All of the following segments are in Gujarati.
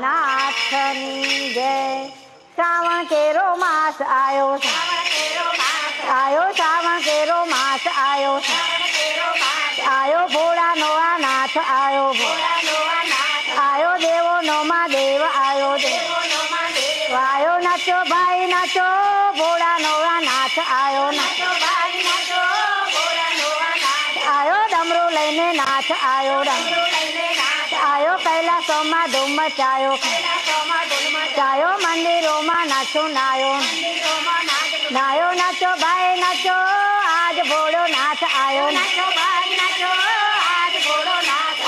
નાથની જય। શ્રાવણ કેરો માસ આયો છે, આયો શ્રાવણ કેરો માસ આયો છે, આયો ભોળાનો આ નાથ આયો, આયો દેવોનો માં દેવ આયો દેવ, આયો નાચો ભાઈ નાચો ભોળાનો આ નાથ આયો, આયો ડમરો લઈને નાથ આયો, આયો કૈલાસોમાં ધૂમ મચાયો, ચાયો મંદિરોમાં નાચો નાયો, નાયો નાચો ભાઈ નાચો આજ ભોળો નાથ આયો,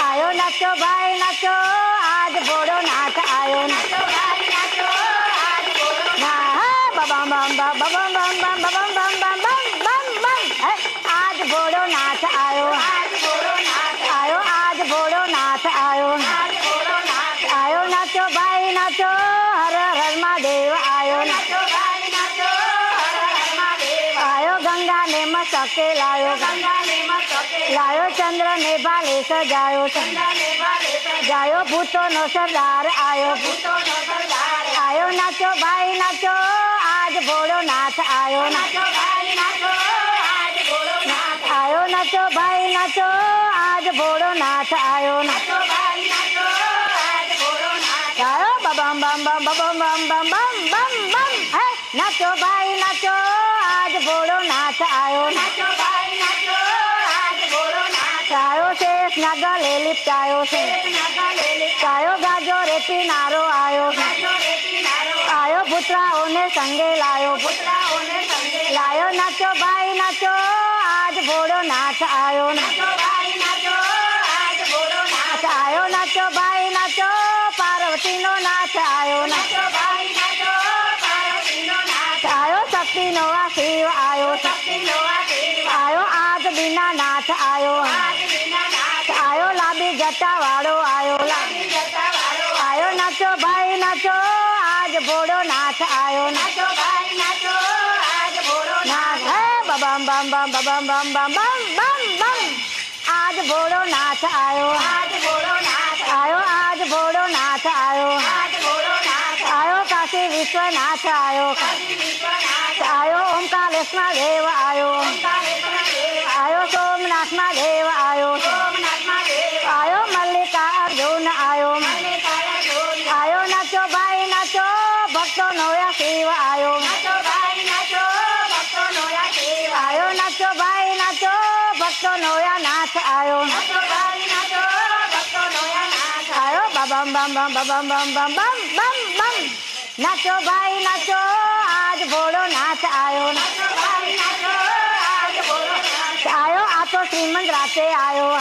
આયો નાચો ભાઈ નાચો આજ ભોળો નાથ આયો, બમ બમ બમ બમ બમ બમ બમ બમ બમ બમ બમ બમ આજ ભોળો નાથ આયો, આયો આજ ભોળો નાથ આયો, આયો નાચો ભાઈ નાચો હર હર મહાદેવ આયો, આયો ગંગા ને મસ્તકે લાયો, લાયો ચંદ્ર ને ભાલે સજાયો, જાયો ભૂતો નો સરદાર આયો, આયો નાચો ભાઈ નાચો આજ ભોળો નાથ આયો, આયો નાચો ભાઈ નાચો આજ ભોળો નાથ આયો, આયો બમ બમ બમ બમ બમ બમ બમ બમ બમ નાચો ભાઈ નાચો આજ ભોળો નાથ આયો, આયો શેષ ના ગલે લિપટાયો છે, આયો ગાજો રેતી નારો આયો, આયો પુત્રાઓને સંગે લાયો, લાયો નાચો ભાઈ નાચો આજ ભોળો નાથ આયો, આયો નાચો ભાઈ નાચો પાર્વતીનો નાથ આયો, આયો શક્તિનો આ શિવ આયો, આયો આજ બીના નાથ આયો, આયો લાંબી જટા વાળો આયો, આયો નાચો ભાઈ નાચો આજ ભોળો નાથ આયો, નાથ હે બમ બમ બમ બમ બમ બમ બમ બમ બમ આજ ભોળો નાથ આયો, આયો આજ ભોળો નાથ આયો, આયો કાશી વિશ્વનાથ આયો, આયો ઓમકારેશ્વર દેવ આયો, આયો સોમનાથ માં દેવ આયો, આયો મલ્લિકા અર્જુન આયો, આયો નાચો ભાઈ નાચો ભક્તો નો શિવ આયો, આયો નાચો ભાઈ નાચો ભક્તો નો નાથ આયો, આયો બમ બમ બમ બમ બમ બમ બમ બમ બમ નાચો ભાઈ નાચો આજ ભોળો નાથ આયો, આયો આ તો શ્રીમંત રાતે આયો,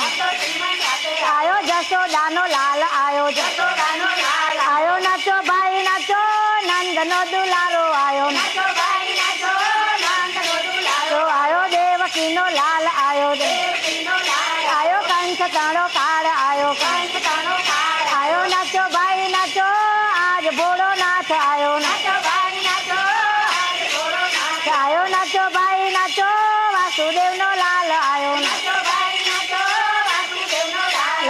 આયો જશોદાનો લાલ આયો, આયો નાચો ભાઈ નાચો નંદનો દુલારો આયો, આયો દેવકીનો લાલ આયો, આયો કંઠ તાણો કાળ આયો, આયો નાચો ભાઈ નાચો આજ ભોળો નાથ આયો, આયો નાચો ભાઈ નાચો વાસુદેવ નો લાલ આયો,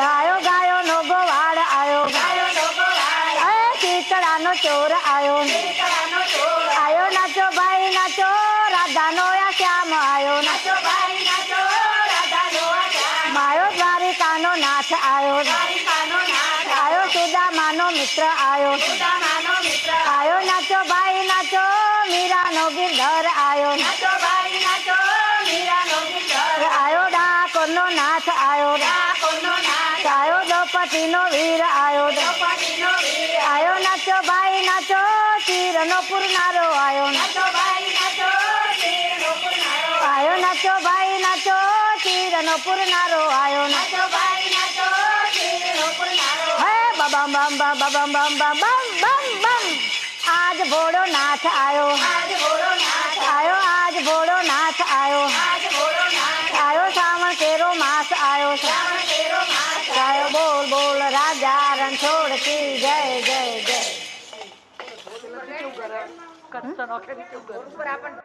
આયો ગાયો નો ગોવાળ આયો, શીતળા નો ચોર આયો, આયો નાચો ભાઈ નાચો રાધાનો શ્યામ આયો, માયો દ્વારિકાનો નાથ આયો, આયો સુદામાનો મિત્ર આયો, આયો નાચો ભાઈ નાચો મીરાનો ગિરધર આયો, આયો ડાકોરનો નાથ આયો, આયો દ્રૌપદીનો વીર આયો, આયો નાચો ભાઈ નાચો ચીરનો પુરનારો આયો, આયો નાચો ભાઈ નાચો ચીરનો પુરનારો આયો, હે બમ બમ બમ બમ બમ બમ બમ બમ બમ આજ ભોળો નાથ આયો, આયો આજ ભોળો નાથ આયો, આયો શ્રાવણ કેરો માસ આયો, આયો બોલ બોલ રાજા રણછોડ કી જય જય જય।